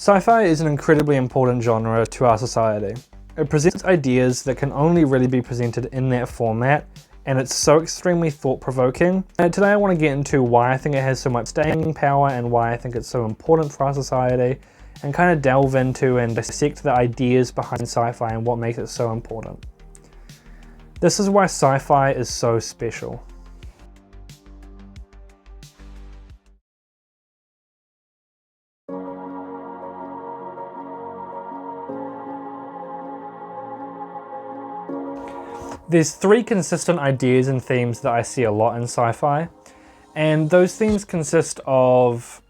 Sci-fi is an incredibly important genre to our society. It presents ideas that can only really be presented in that format, and it's so extremely thought-provoking. And today I want to get into why I think it has so much staying power and why I think it's so important for our society, and kind of delve into and dissect the ideas behind sci-fi and what makes it so important. This is why sci-fi is so special. There's three consistent ideas and themes that I see a lot in sci-fi, and those themes consist of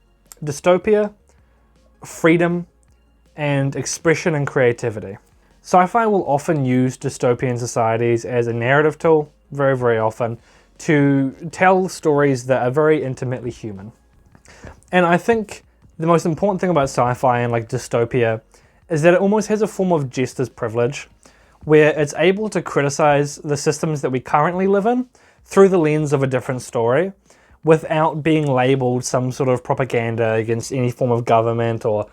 dystopia, freedom, and expression and creativity. Sci-fi will often use dystopian societies as a narrative tool, very, very often, to tell stories that are very intimately human. And I think the most important thing about sci-fi and like dystopia is that it almost has a form of jester's privilege, where it's able to criticize the systems that we currently live in through the lens of a different story without being labeled some sort of propaganda against any form of government or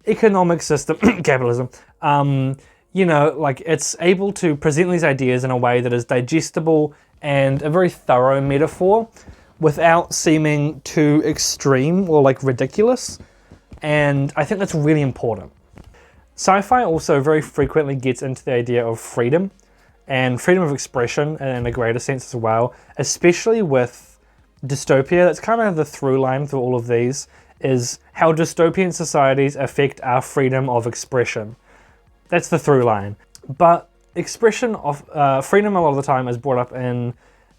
economic system, capitalism. Like it's able to present these ideas in a way that is digestible and a very thorough metaphor without seeming too extreme or like ridiculous. And I think that's really important. Sci-fi also very frequently gets into the idea of freedom and freedom of expression in a greater sense as well, especially with dystopia. That's kind of the through line through all of these, is how dystopian societies affect our freedom of expression. That's the through line. But expression of freedom a lot of the time is brought up in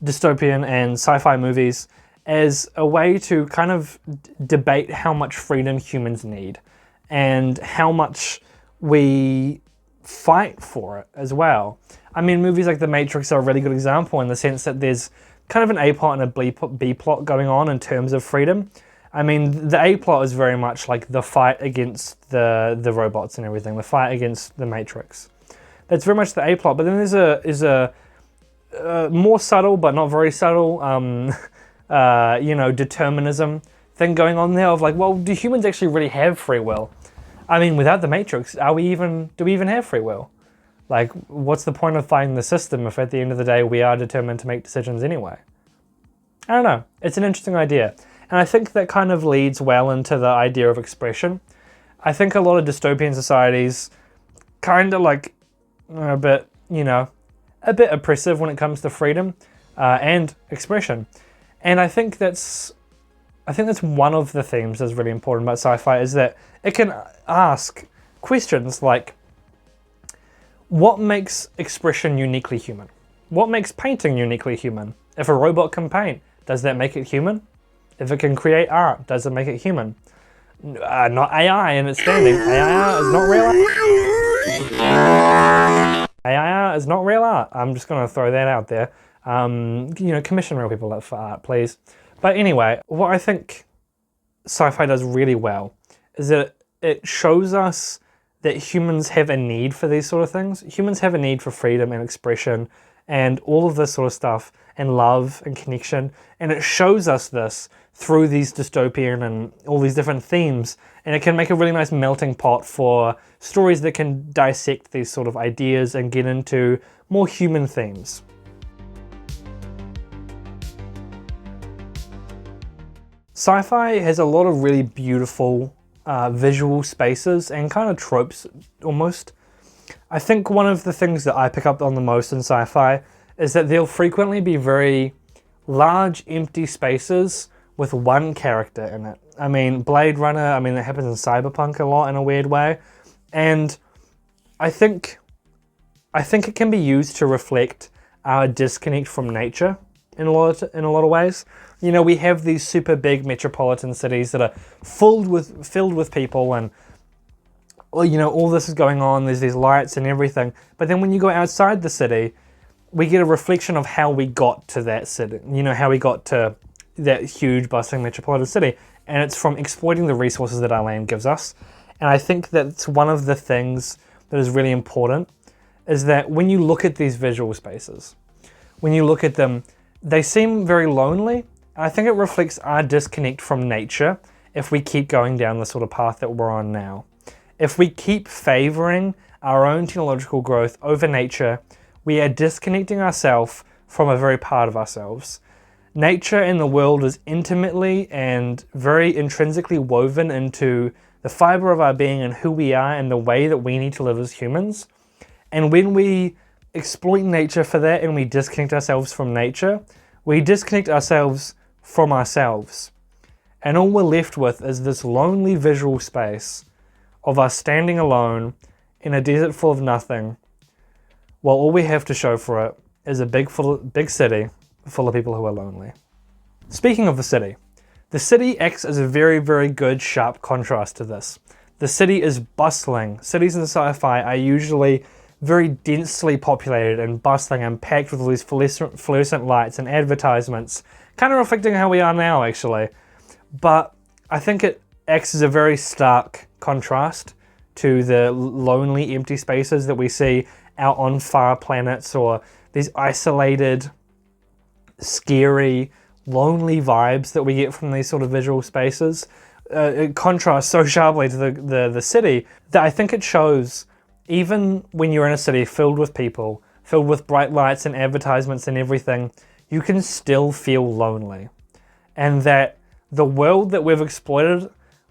dystopian and sci-fi movies as a way to kind of debate how much freedom humans need and how much we fight for it as well. I mean, movies like The Matrix are a really good example in the sense that there's kind of an A plot and a B plot going on in terms of freedom. I mean, the A plot is very much like the fight against the robots and everything, the fight against the Matrix. That's very much the A plot, but then there's a more subtle but not very subtle, determinism thing going on there of like, well, do humans actually really have free will? I mean, without the Matrix, do we even have free will? Like, what's the point of fighting the system if at the end of the day we are determined to make decisions anyway? I don't know. It's an interesting idea. And I think that kind of leads well into the idea of expression. I think a lot of dystopian societies kind of like are a bit oppressive when it comes to freedom and expression. And I think that's one of the themes that's really important about sci-fi, is that it can ask questions like, what makes expression uniquely human? What makes painting uniquely human? If a robot can paint, does that make it human? If it can create art, does it make it human? Not AI in its standing. AI is not real art. AI is not real art. I'm just going to throw that out there. Commission real people for art, please. But anyway, what I think sci-fi does really well is that it shows us that humans have a need for these sort of things. Humans have a need for freedom and expression and all of this sort of stuff, and love and connection. And it shows us this through these dystopian and all these different themes. And it can make a really nice melting pot for stories that can dissect these sort of ideas and get into more human themes. Sci-fi has a lot of really beautiful visual spaces and kind of tropes almost. I think one of the things that I pick up on the most in sci-fi is that there'll frequently be very large empty spaces with one character in it. I mean, Blade Runner, that happens in Cyberpunk a lot in a weird way. And I think it can be used to reflect our disconnect from nature in a lot of ways. You know, we have these super big metropolitan cities that are filled with people, and all this is going on. There's these lights and everything. But then when you go outside the city, we get a reflection of how we got to that city. How we got to that huge, bustling metropolitan city, and it's from exploiting the resources that our land gives us. And I think that's one of the things that is really important, is that when you look at these visual spaces, when you look at them, they seem very lonely. I think it reflects our disconnect from nature if we keep going down the sort of path that we're on now. If we keep favoring our own technological growth over nature, we are disconnecting ourselves from a very part of ourselves. Nature and the world is intimately and very intrinsically woven into the fiber of our being and who we are and the way that we need to live as humans. And when we exploit nature for that and we disconnect ourselves from nature, we disconnect ourselves from ourselves. And all we're left with is this lonely visual space of us standing alone in a desert full of nothing, while all we have to show for it is a big city full of people who are lonely. Speaking of the city acts as a very, very good, sharp contrast to this. The city is bustling. Cities in sci-fi are usually very densely populated and bustling and packed with all these fluorescent lights and advertisements, kind of reflecting how we are now, actually. But I think it acts as a very stark contrast to the lonely, empty spaces that we see out on far planets, or these isolated, scary, lonely vibes that we get from these sort of visual spaces. It contrasts so sharply to the city that I think it shows, even when you're in a city filled with people, filled with bright lights and advertisements and everything, you can still feel lonely. And that the world that we've exploited,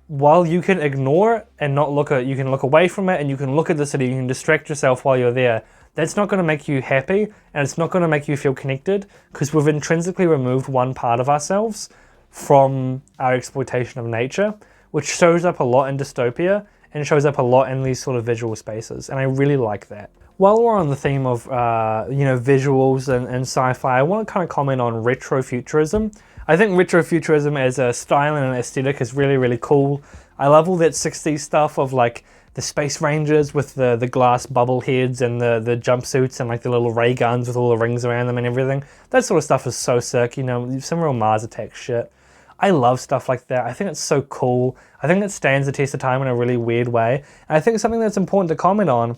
while you can ignore it and not look at it, you can look away from it and you can look at the city, you can distract yourself while you're there. That's not going to make you happy, and it's not going to make you feel connected, because we've intrinsically removed one part of ourselves from our exploitation of nature, which shows up a lot in dystopia and shows up a lot in these sort of visual spaces, and I really like that. While we're on the theme of visuals and sci-fi, I want to kind of comment on retrofuturism. I think retrofuturism as a style and an aesthetic is really, really cool. I love all that 60s stuff of like the space rangers with the glass bubble heads and the jumpsuits and like the little ray guns with all the rings around them and everything. That sort of stuff is so sick, some real Mars Attack shit. I love stuff like that. I think it's so cool. I think it stands the test of time in a really weird way. And I think something that's important to comment on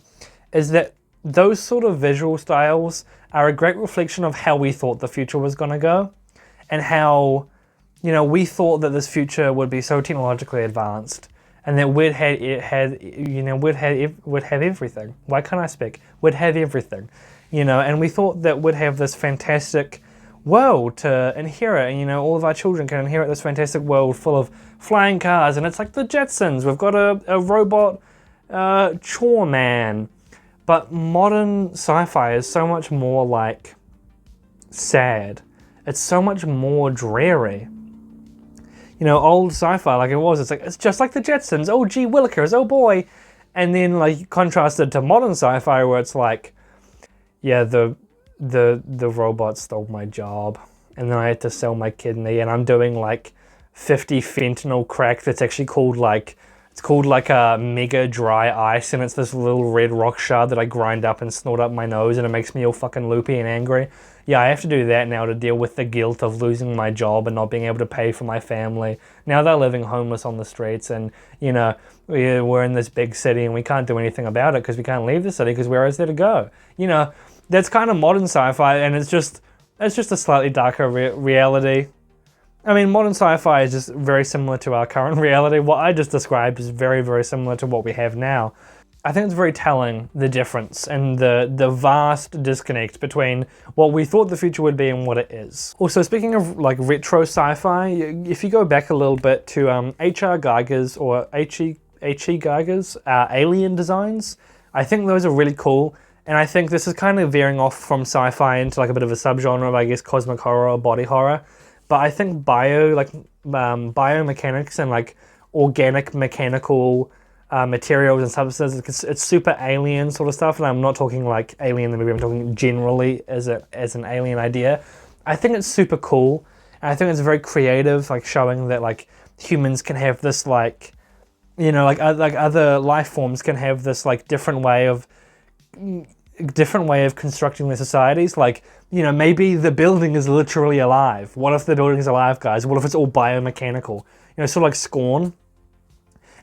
is that those sort of visual styles are a great reflection of how we thought the future was going to go, and how, we thought that this future would be so technologically advanced, and that we'd have everything. Why can't I speak? We'd have everything, and we thought that we'd have this fantastic world to inherit, and all of our children can inherit this fantastic world full of flying cars, and it's like the Jetsons. We've got a robot chore man. But modern sci-fi is so much more like sad. It's so much more dreary. Old sci-fi, like it's just like the Jetsons. Oh gee willikers, oh boy. And then like contrasted to modern sci-fi where it's like, yeah, the robot stole my job, and then I had to sell my kidney, and I'm doing like 50 fentanyl crack that's actually called like a mega dry ice, and it's this little red rock shard that I grind up and snort up my nose, and it makes me all fucking loopy and angry. Yeah, I have to do that now to deal with the guilt of losing my job and not being able to pay for my family. Now they're living homeless on the streets, and we're in this big city and we can't do anything about it because we can't leave the city because where is there to go? That's kind of modern sci-fi, and it's just a slightly darker reality. I mean, modern sci-fi is just very similar to our current reality. What I just described is very, very similar to what we have now. I think it's very telling, the difference and the vast disconnect between what we thought the future would be and what it is. Also, speaking of like retro sci-fi, if you go back a little bit to H.R. Geiger's or H.E. Geiger's Alien designs, I think those are really cool. And I think this is kind of veering off from sci-fi into like a bit of a subgenre of, I guess, cosmic horror or body horror. But I think biomechanics and like organic mechanical materials and substances, it's super alien sort of stuff. And I'm not talking like Alien the movie, I'm talking generally as an alien idea. I think it's super cool. And I think it's very creative, like showing that like humans can have this like, like other life forms can have this like different way of constructing their societies. Like, maybe the building is literally alive. What if the building is alive, guys? What if it's all biomechanical? Sort of like Scorn.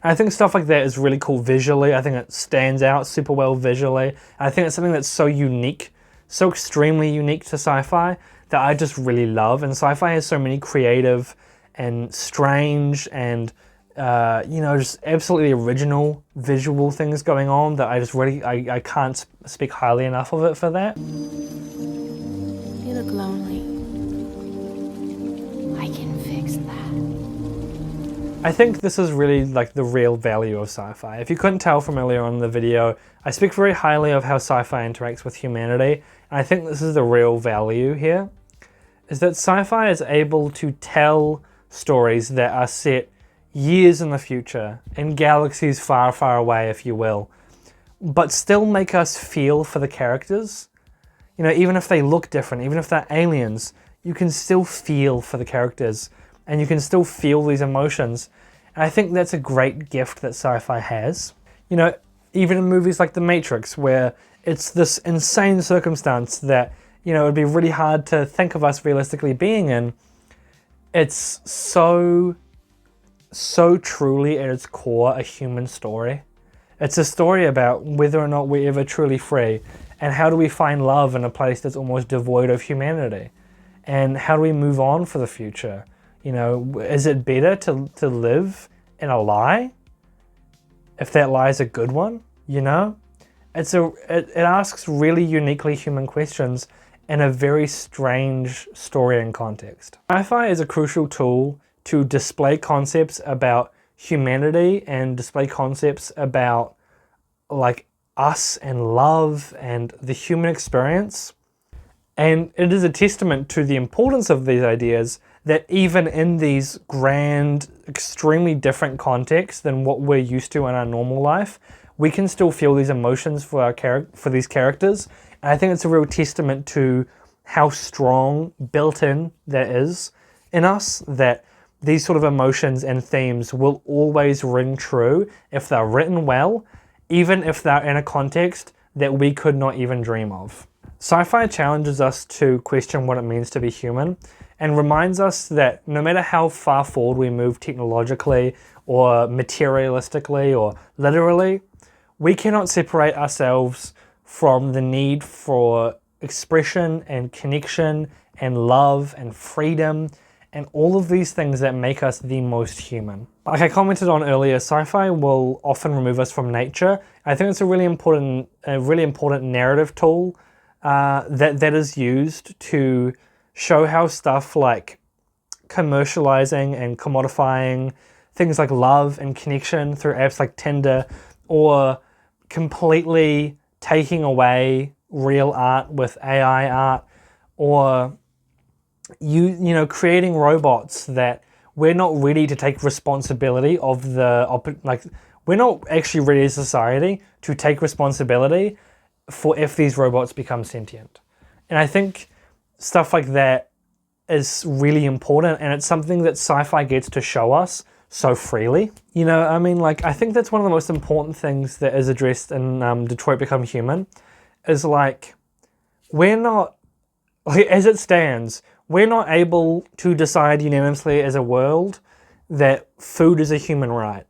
And I think stuff like that is really cool visually. I think it stands out super well visually. And I think it's something that's so unique, so extremely unique to sci-fi that I just really love. And sci-fi has so many creative and strange and just absolutely original visual things going on that I just really, I can't speak highly enough of it for that. You look lonely. I can fix that. I think this is really like the real value of sci-fi. If you couldn't tell from earlier on in the video, I speak very highly of how sci-fi interacts with humanity, and I think this is the real value here, is that sci-fi is able to tell stories that are set years in the future, in galaxies far, far away, if you will, but still make us feel for the characters. Even if they look different, even if they're aliens, you can still feel for the characters, and you can still feel these emotions. And I think that's a great gift that sci-fi has. Even in movies like The Matrix, where it's this insane circumstance that, it would be really hard to think of us realistically being in, it's so truly at its core a human story. It's a story about whether or not we're ever truly free, and how do we find love in a place that's almost devoid of humanity, and how do we move on for the future. Is it better to live in a lie if that lie is a good one? It asks really uniquely human questions in a very strange story and context. Sci-fi is a crucial tool to display concepts about humanity and display concepts about like us and love and the human experience. And it is a testament to the importance of these ideas that even in these grand, extremely different contexts than what we're used to in our normal life, we can still feel these emotions for these characters. And I think it's a real testament to how strong built-in that is in us, that these sort of emotions and themes will always ring true if they're written well, even if they're in a context that we could not even dream of. Sci-fi challenges us to question what it means to be human, and reminds us that no matter how far forward we move technologically or materialistically or literally, we cannot separate ourselves from the need for expression and connection and love and freedom and all of these things that make us the most human. Like I commented on earlier, sci-fi will often remove us from nature. I think it's a really important narrative tool that is used to show how stuff like commercializing and commodifying things like love and connection through apps like Tinder, or completely taking away real art with AI art, or creating robots that we're not ready to take responsibility of we're not actually ready as a society to take responsibility for if these robots become sentient. And I think stuff like that is really important, and it's something that sci-fi gets to show us so freely. I think that's one of the most important things that is addressed in Detroit Become Human, is we're not, as it stands, we're not able to decide unanimously as a world that food is a human right.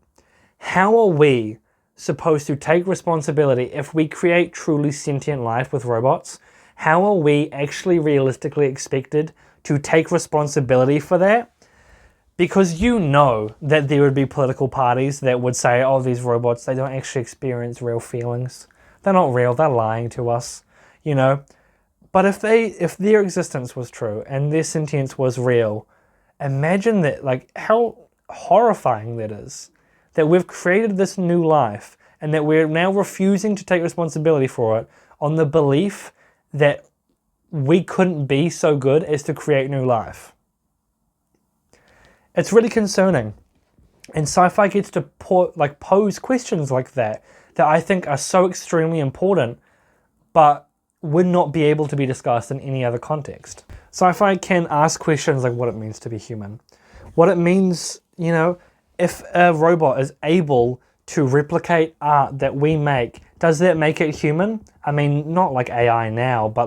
How are we supposed to take responsibility if we create truly sentient life with robots? How are we actually realistically expected to take responsibility for that? Because that there would be political parties that would say, oh, these robots, they don't actually experience real feelings. They're not real, they're lying to us, But if their existence was true and their sentience was real, imagine that, how horrifying that is. That we've created this new life and that we're now refusing to take responsibility for it on the belief that we couldn't be so good as to create new life. It's really concerning. And sci-fi gets to pose questions like that I think are so extremely important, but would not be able to be discussed in any other context. Sci-fi can ask questions like what it means to be human. What it means, if a robot is able to replicate art that we make, does that make it human? I mean, not like AI now, but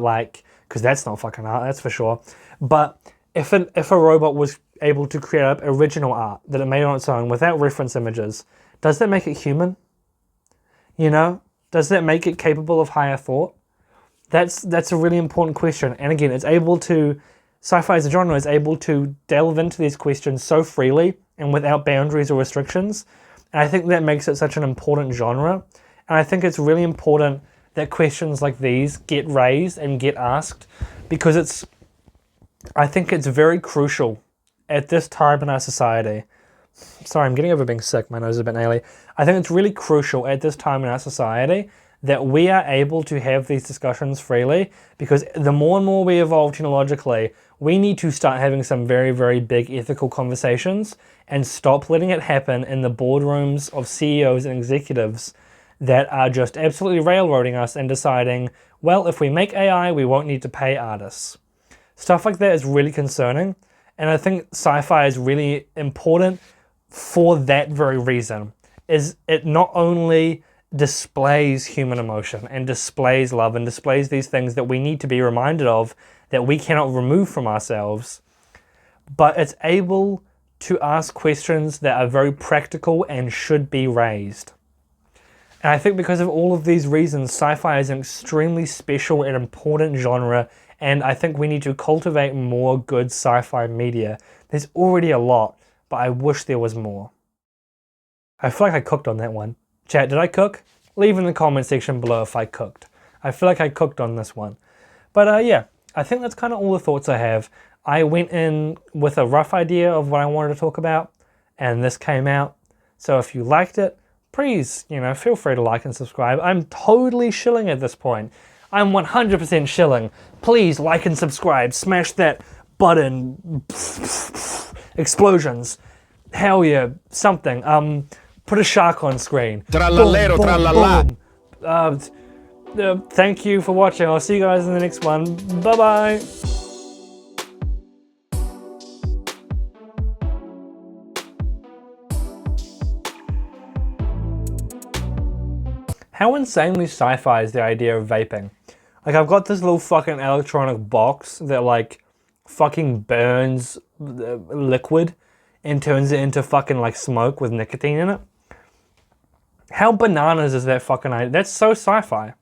because that's not fucking art, that's for sure. But if a robot was able to create up original art that it made on its own without reference images, does that make it human? Does that make it capable of higher thought? That's a really important question. And again, sci-fi as a genre is able to delve into these questions so freely and without boundaries or restrictions. And I think that makes it such an important genre. And I think it's really important that questions like these get raised and get asked, because I think it's very crucial at this time in our society. Sorry, I'm getting over being sick. My nose is a bit naily. I think it's really crucial at this time in our society that we are able to have these discussions freely, because the more and more we evolve technologically, we need to start having some very, very big ethical conversations and stop letting it happen in the boardrooms of CEOs and executives that are just absolutely railroading us and deciding, well, if we make AI, we won't need to pay artists. Stuff like that is really concerning, and I think sci-fi is really important for that very reason. Is it not only displays human emotion and displays love and displays these things that we need to be reminded of, that we cannot remove from ourselves, but it's able to ask questions that are very practical and should be raised. And I think because of all of these reasons, sci-fi is an extremely special and important genre, and I think we need to cultivate more good sci-fi media. There's already a lot, but I wish there was more. I feel like I cooked on that one. Chat, did I cook? Leave in the comment section below if I cooked. I feel like I cooked on this one. But yeah, I think that's kind of all the thoughts I have. I went in with a rough idea of what I wanted to talk about, and this came out. So if you liked it, please, feel free to like and subscribe. I'm totally shilling at this point. I'm 100% shilling. Please like and subscribe. Smash that button. Explosions. Hell yeah. Something. Put a shark on screen. Trallallero, trallallà. Thank you for watching. I'll see you guys in the next one. Bye-bye. How insanely sci-fi is the idea of vaping? Like, I've got this little fucking electronic box that like fucking burns liquid and turns it into fucking like smoke with nicotine in it. How bananas is that fucking idea? That's so sci-fi.